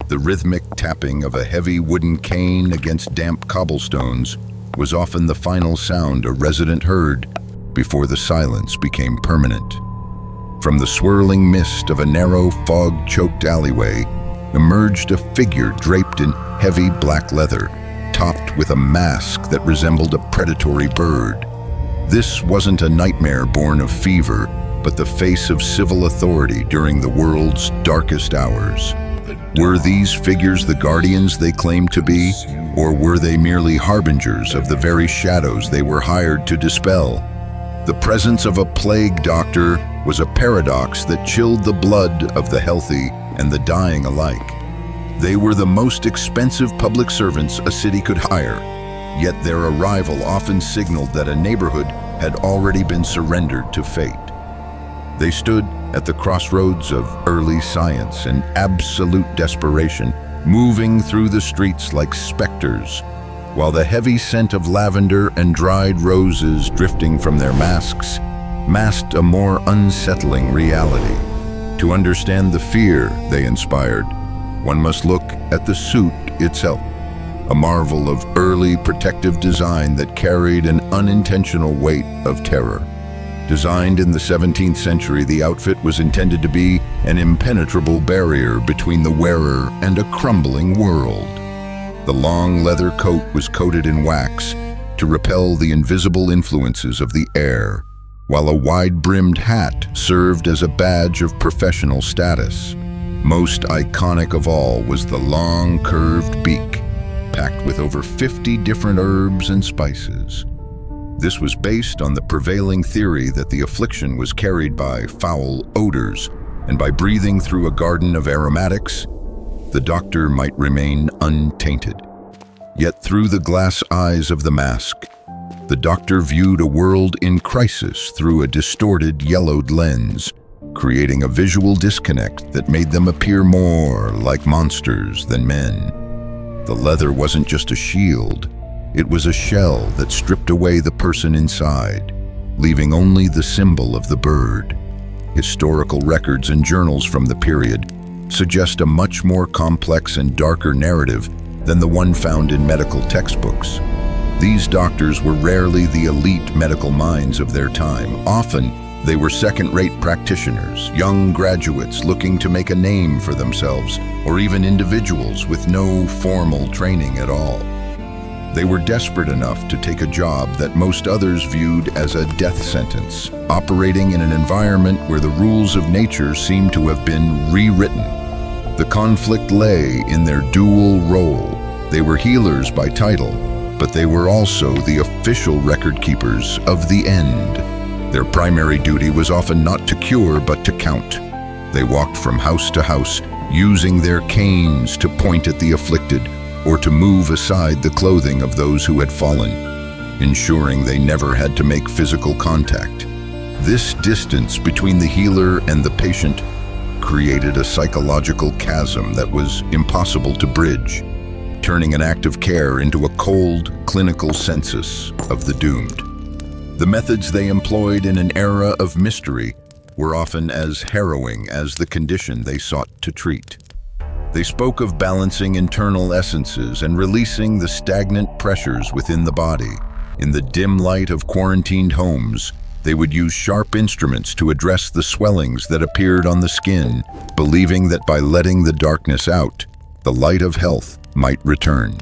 The rhythmic tapping of a heavy wooden cane against damp cobblestones was often the final sound a resident heard before the silence became permanent. From the swirling mist of a narrow, fog-choked alleyway emerged a figure draped in heavy black leather, topped with a mask that resembled a predatory bird. This wasn't a nightmare born of fever, but the face of civil authority during the world's darkest hours. Were these figures the guardians they claimed to be, or were they merely harbingers of the very shadows they were hired to dispel? The presence of a plague doctor was a paradox that chilled the blood of the healthy and the dying alike. They were the most expensive public servants a city could hire, yet their arrival often signaled that a neighborhood had already been surrendered to fate. They stood at the crossroads of early science and absolute desperation, moving through the streets like specters, while the heavy scent of lavender and dried roses drifting from their masks masked a more unsettling reality. To understand the fear they inspired, one must look at the suit itself, a marvel of early protective design that carried an unintentional weight of terror. Designed in the 17th century, the outfit was intended to be an impenetrable barrier between the wearer and a crumbling world. The long leather coat was coated in wax to repel the invisible influences of the air, while a wide-brimmed hat served as a badge of professional status. Most iconic of all was the long, curved beak, packed with over 50 different herbs and spices. This was based on the prevailing theory that the affliction was carried by foul odors, and by breathing through a garden of aromatics, the doctor might remain untainted. Yet through the glass eyes of the mask, the doctor viewed a world in crisis through a distorted, yellowed lens, creating a visual disconnect that made them appear more like monsters than men. The leather wasn't just a shield. It was a shell that stripped away the person inside, leaving only the symbol of the bird. Historical records and journals from the period suggest a much more complex and darker narrative than the one found in medical textbooks. These doctors were rarely the elite medical minds of their time. Often, they were second-rate practitioners, young graduates looking to make a name for themselves, or even individuals with no formal training at all. They were desperate enough to take a job that most others viewed as a death sentence, operating in an environment where the rules of nature seemed to have been rewritten. The conflict lay in their dual role. They were healers by title, but they were also the official record keepers of the end. Their primary duty was often not to cure, but to count. They walked from house to house, using their canes to point at the afflicted, or to move aside the clothing of those who had fallen, ensuring they never had to make physical contact. This distance between the healer and the patient created a psychological chasm that was impossible to bridge, turning an act of care into a cold, clinical census of the doomed. The methods they employed in an era of mystery were often as harrowing as the condition they sought to treat. They spoke of balancing internal essences and releasing the stagnant pressures within the body. In the dim light of quarantined homes, they would use sharp instruments to address the swellings that appeared on the skin, believing that by letting the darkness out, the light of health might return.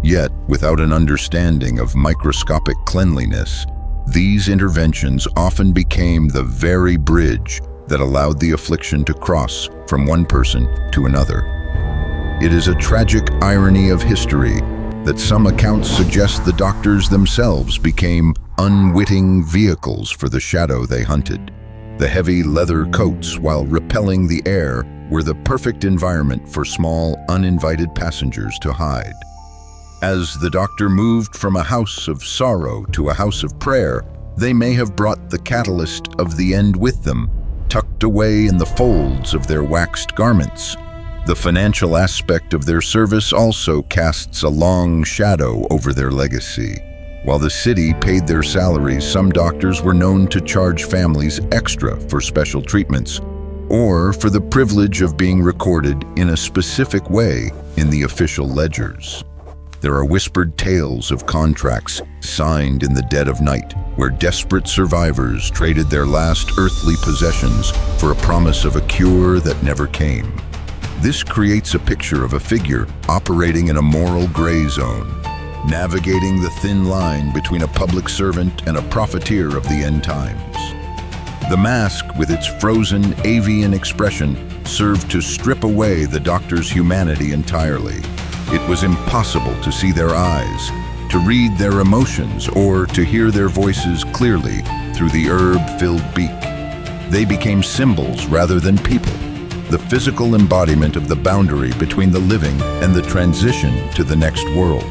Yet, without an understanding of microscopic cleanliness, these interventions often became the very bridge that allowed the affliction to cross from one person to another. It is a tragic irony of history that some accounts suggest the doctors themselves became unwitting vehicles for the shadow they hunted. The heavy leather coats, while repelling the air, were the perfect environment for small, uninvited passengers to hide. As the doctor moved from a house of sorrow to a house of prayer, they may have brought the catalyst of the end with them, tucked away in the folds of their waxed garments. The financial aspect of their service also casts a long shadow over their legacy. While the city paid their salaries, some doctors were known to charge families extra for special treatments, or for the privilege of being recorded in a specific way in the official ledgers. There are whispered tales of contracts signed in the dead of night, where desperate survivors traded their last earthly possessions for a promise of a cure that never came. This creates a picture of a figure operating in a moral gray zone, navigating the thin line between a public servant and a profiteer of the end times. The mask, with its frozen avian expression, served to strip away the doctor's humanity entirely. It was impossible to see their eyes, to read their emotions, or to hear their voices clearly through the herb-filled beak. They became symbols rather than people, the physical embodiment of the boundary between the living and the transition to the next world.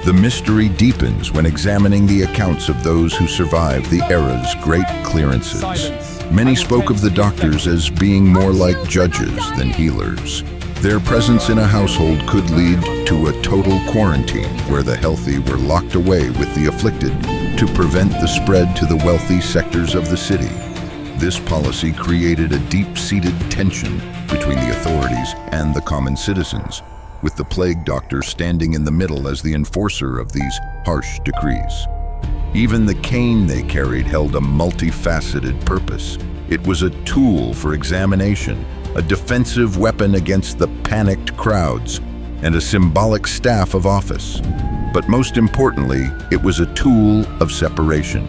The mystery deepens when examining the accounts of those who survived the era's great clearances. Many spoke of the doctors as being more like judges than healers. Their presence in a household could lead to a total quarantine, where the healthy were locked away with the afflicted to prevent the spread to the wealthy sectors of the city. This policy created a deep-seated tension between the authorities and the common citizens, with the plague doctor standing in the middle as the enforcer of these harsh decrees. Even the cane they carried held a multifaceted purpose. It was a tool for examination, a defensive weapon against the panicked crowds, and a symbolic staff of office. But most importantly, it was a tool of separation.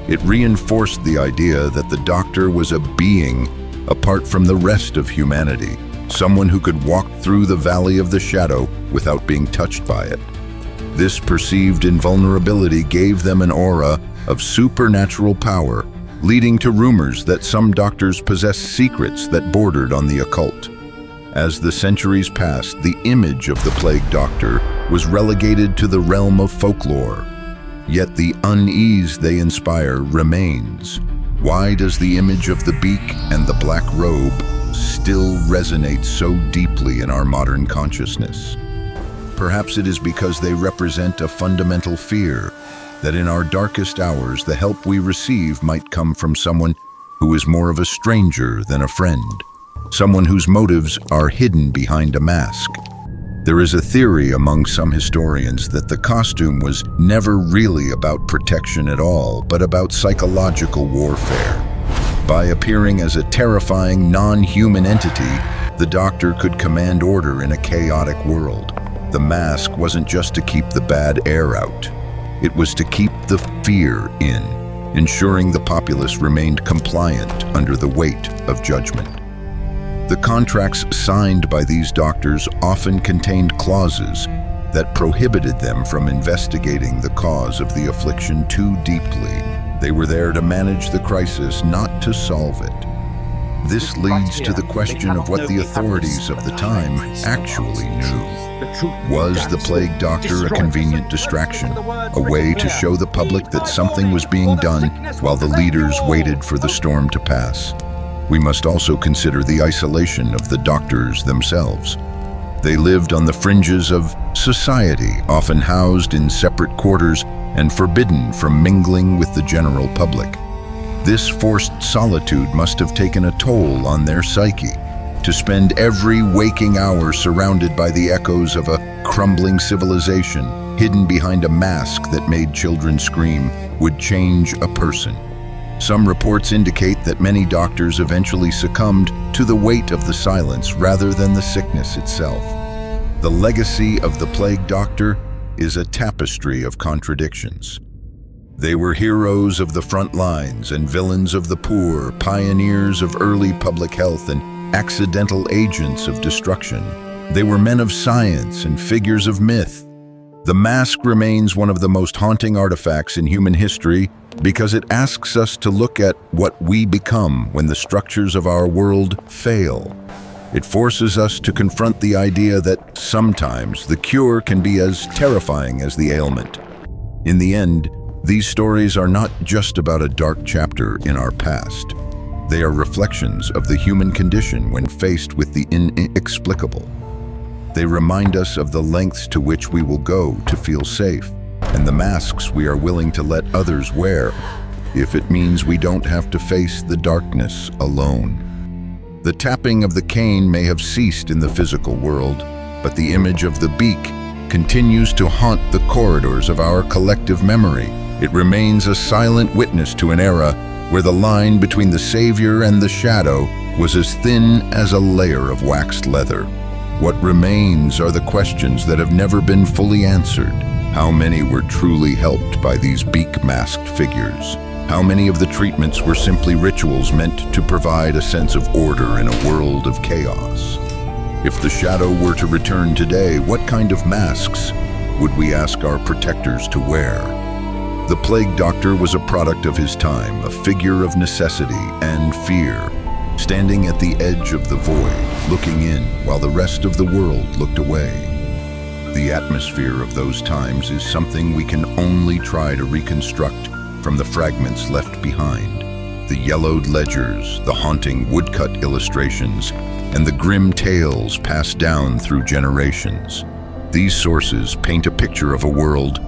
It reinforced the idea that the doctor was a being apart from the rest of humanity, someone who could walk through the valley of the shadow without being touched by it. This perceived invulnerability gave them an aura of supernatural power, leading to rumors that some doctors possessed secrets that bordered on the occult. As the centuries passed, the image of the plague doctor was relegated to the realm of folklore. Yet the unease they inspire remains. Why does the image of the beak and the black robe still resonate so deeply in our modern consciousness? Perhaps it is because they represent a fundamental fear that in our darkest hours, the help we receive might come from someone who is more of a stranger than a friend, someone whose motives are hidden behind a mask. There is a theory among some historians that the costume was never really about protection at all, but about psychological warfare. By appearing as a terrifying, non-human entity, the doctor could command order in a chaotic world. The mask wasn't just to keep the bad air out. It was to keep the fear in, ensuring the populace remained compliant under the weight of judgment. The contracts signed by these doctors often contained clauses that prohibited them from investigating the cause of the affliction too deeply. They were there to manage the crisis, not to solve it. This leads to the question of what the authorities of the time actually knew. Was the plague doctor a convenient distraction, a way to show the public that something was being done while the leaders waited for the storm to pass? We must also consider the isolation of the doctors themselves. They lived on the fringes of society, often housed in separate quarters and forbidden from mingling with the general public. This forced solitude must have taken a toll on their psyche. To spend every waking hour surrounded by the echoes of a crumbling civilization, hidden behind a mask that made children scream, would change a person. Some reports indicate that many doctors eventually succumbed to the weight of the silence rather than the sickness itself. The legacy of the plague doctor is a tapestry of contradictions. They were heroes of the front lines and villains of the poor, pioneers of early public health and accidental agents of destruction. They were men of science and figures of myth. The mask remains one of the most haunting artifacts in human history because it asks us to look at what we become when the structures of our world fail. It forces us to confront the idea that sometimes the cure can be as terrifying as the ailment. In the end, these stories are not just about a dark chapter in our past. They are reflections of the human condition when faced with the inexplicable. They remind us of the lengths to which we will go to feel safe, and the masks we are willing to let others wear, if it means we don't have to face the darkness alone. The tapping of the cane may have ceased in the physical world, but the image of the beak continues to haunt the corridors of our collective memory. It remains a silent witness to an era where the line between the savior and the shadow was as thin as a layer of waxed leather. What remains are the questions that have never been fully answered. How many were truly helped by these beak-masked figures? How many of the treatments were simply rituals meant to provide a sense of order in a world of chaos? If the shadow were to return today, what kind of masks would we ask our protectors to wear? The plague doctor was a product of his time, a figure of necessity and fear, standing at the edge of the void, looking in while the rest of the world looked away. The atmosphere of those times is something we can only try to reconstruct from the fragments left behind. The yellowed ledgers, the haunting woodcut illustrations, and the grim tales passed down through generations. These sources paint a picture of a world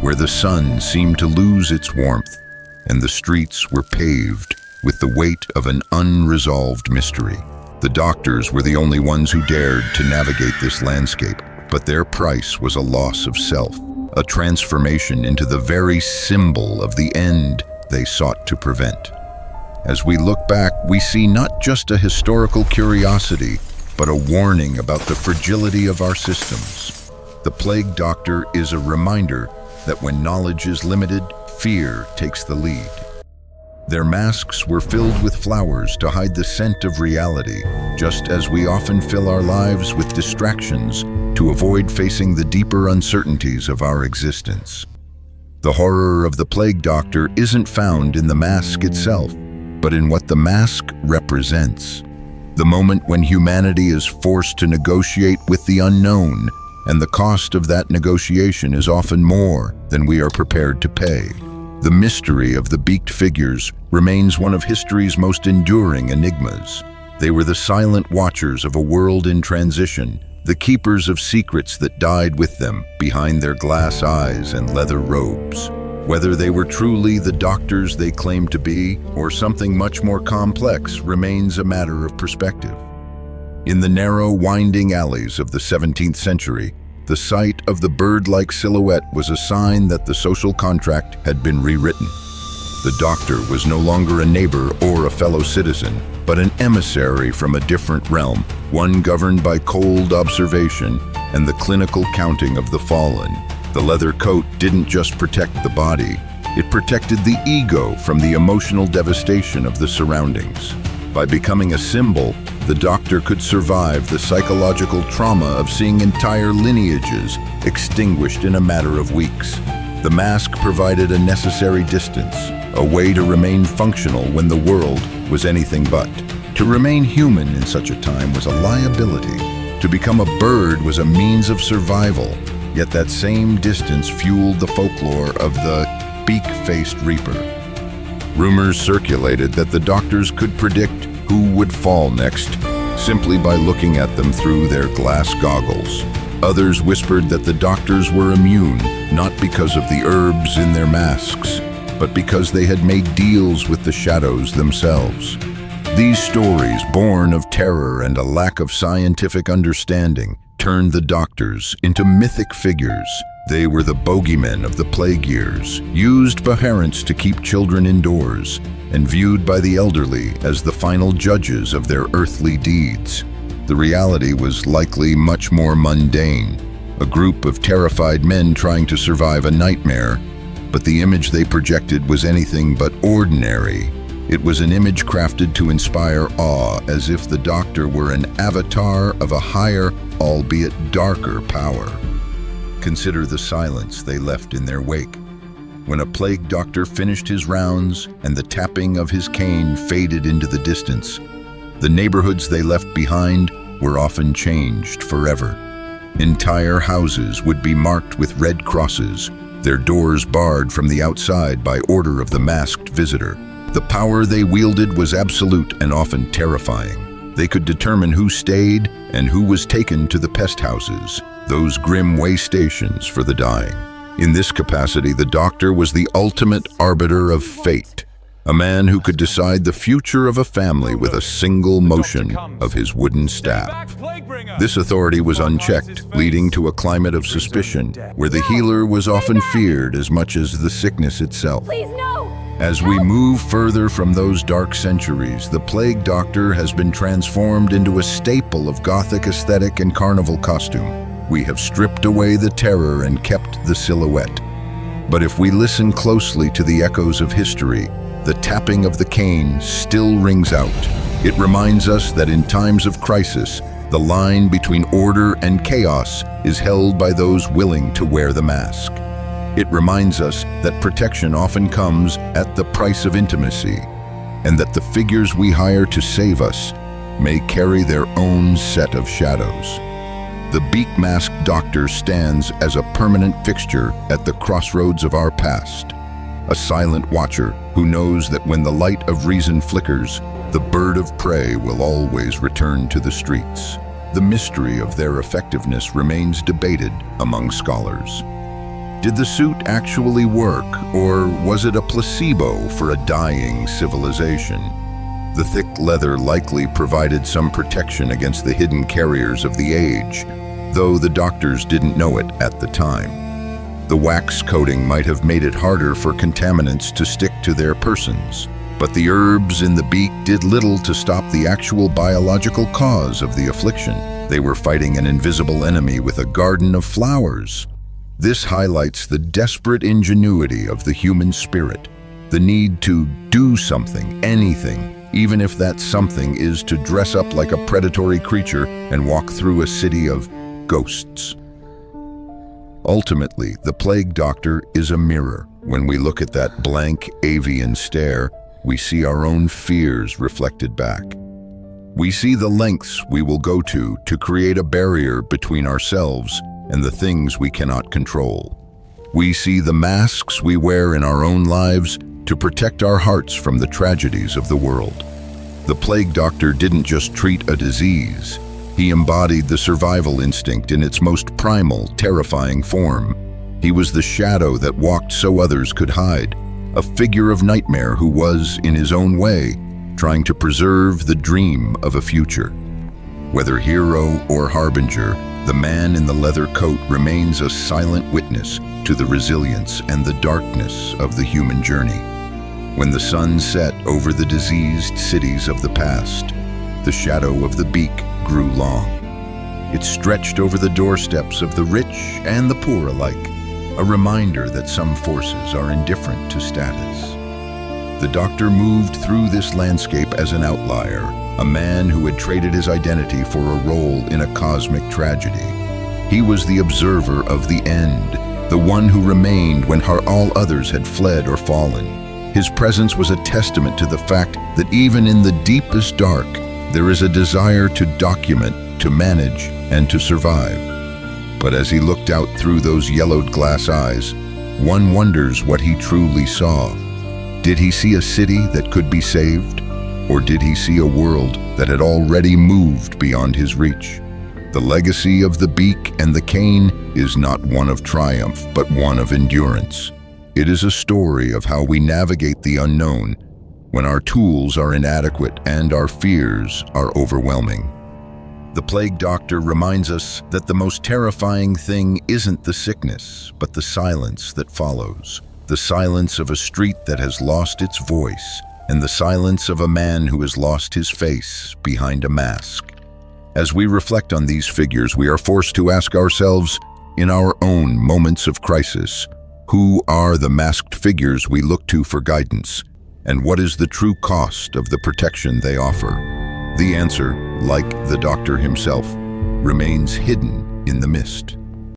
where the sun seemed to lose its warmth and the streets were paved with the weight of an unresolved mystery. The doctors were the only ones who dared to navigate this landscape, but their price was a loss of self, a transformation into the very symbol of the end they sought to prevent. As we look back, we see not just a historical curiosity, but a warning about the fragility of our systems. The plague doctor is a reminder that when knowledge is limited, fear takes the lead. Their masks were filled with flowers to hide the scent of reality, just as we often fill our lives with distractions to avoid facing the deeper uncertainties of our existence. The horror of the plague doctor isn't found in the mask itself, but in what the mask represents. The moment when humanity is forced to negotiate with the unknown, and the cost of that negotiation is often more than we are prepared to pay. The mystery of the beaked figures remains one of history's most enduring enigmas. They were the silent watchers of a world in transition, the keepers of secrets that died with them behind their glass eyes and leather robes. Whether they were truly the doctors they claimed to be, or something much more complex, remains a matter of perspective. In the narrow, winding alleys of the 17th century, the sight of the bird-like silhouette was a sign that the social contract had been rewritten. The doctor was no longer a neighbor or a fellow citizen, but an emissary from a different realm, one governed by cold observation and the clinical counting of the fallen. The leather coat didn't just protect the body, it protected the ego from the emotional devastation of the surroundings. By becoming a symbol, the doctor could survive the psychological trauma of seeing entire lineages extinguished in a matter of weeks. The mask provided a necessary distance, a way to remain functional when the world was anything but. To remain human in such a time was a liability. To become a bird was a means of survival, yet that same distance fueled the folklore of the beak-faced reaper. Rumors circulated that the doctors could predict who would fall next simply by looking at them through their glass goggles. Others whispered that the doctors were immune, not because of the herbs in their masks, but because they had made deals with the shadows themselves. These stories, born of terror and a lack of scientific understanding, turned the doctors into mythic figures. They were the bogeymen of the plague years, used by parents to keep children indoors, and viewed by the elderly as the final judges of their earthly deeds. The reality was likely much more mundane, a group of terrified men trying to survive a nightmare, but the image they projected was anything but ordinary. It was an image crafted to inspire awe, as if the doctor were an avatar of a higher, albeit darker, power. Consider the silence they left in their wake. When a plague doctor finished his rounds and the tapping of his cane faded into the distance, the neighborhoods they left behind were often changed forever. Entire houses would be marked with red crosses, their doors barred from the outside by order of the masked visitor. The power they wielded was absolute and often terrifying. They could determine who stayed and who was taken to the pest houses, those grim way stations for the dying. In this capacity, the doctor was the ultimate arbiter of fate, A man who could decide the future of a family with a single motion of his wooden staff. This authority was unchecked, leading to a climate of suspicion, where the healer was often feared as much as the sickness itself. Please, no! As we move further from those dark centuries, the plague doctor has been transformed into a staple of Gothic aesthetic and carnival costume. We have stripped away the terror and kept the silhouette. But if we listen closely to the echoes of history, the tapping of the cane still rings out. It reminds us that in times of crisis, the line between order and chaos is held by those willing to wear the mask. It reminds us that protection often comes at the price of intimacy, and that the figures we hire to save us may carry their own set of shadows. The beak-masked doctor stands as a permanent fixture at the crossroads of our past. A silent watcher who knows that when the light of reason flickers, the bird of prey will always return to the streets. The mystery of their effectiveness remains debated among scholars. Did the suit actually work, or was it a placebo for a dying civilization? The thick leather likely provided some protection against the hidden carriers of the age, though the doctors didn't know it at the time. The wax coating might have made it harder for contaminants to stick to their persons, but the herbs in the beak did little to stop the actual biological cause of the affliction. They were fighting an invisible enemy with a garden of flowers. This highlights the desperate ingenuity of the human spirit, the need to do something, anything, even if that something is to dress up like a predatory creature and walk through a city of ghosts. Ultimately, the plague doctor is a mirror. When we look at that blank avian stare, we see our own fears reflected back. We see the lengths we will go to create a barrier between ourselves and the things we cannot control. We see the masks we wear in our own lives to protect our hearts from the tragedies of the world. The plague doctor didn't just treat a disease. He embodied the survival instinct in its most primal, terrifying form. He was the shadow that walked so others could hide, a figure of nightmare who was, in his own way, trying to preserve the dream of a future. Whether hero or harbinger, the man in the leather coat remains a silent witness to the resilience and the darkness of the human journey. When the sun set over the diseased cities of the past, the shadow of the beak grew long. It stretched over the doorsteps of the rich and the poor alike, a reminder that some forces are indifferent to status. The doctor moved through this landscape as an outlier, a man who had traded his identity for a role in a cosmic tragedy. He was the observer of the end, the one who remained when all others had fled or fallen. His presence was a testament to the fact that even in the deepest dark, there is a desire to document, to manage, and to survive. But as he looked out through those yellowed glass eyes, one wonders what he truly saw. Did he see a city that could be saved? Or did he see a world that had already moved beyond his reach? The legacy of the beak and the cane is not one of triumph, but one of endurance. It is a story of how we navigate the unknown when our tools are inadequate and our fears are overwhelming. The plague doctor reminds us that the most terrifying thing isn't the sickness, but the silence that follows. The silence of a street that has lost its voice, and the silence of a man who has lost his face behind a mask. As we reflect on these figures, we are forced to ask ourselves, in our own moments of crisis, who are the masked figures we look to for guidance? And what is the true cost of the protection they offer? The answer, like the doctor himself, remains hidden in the mist.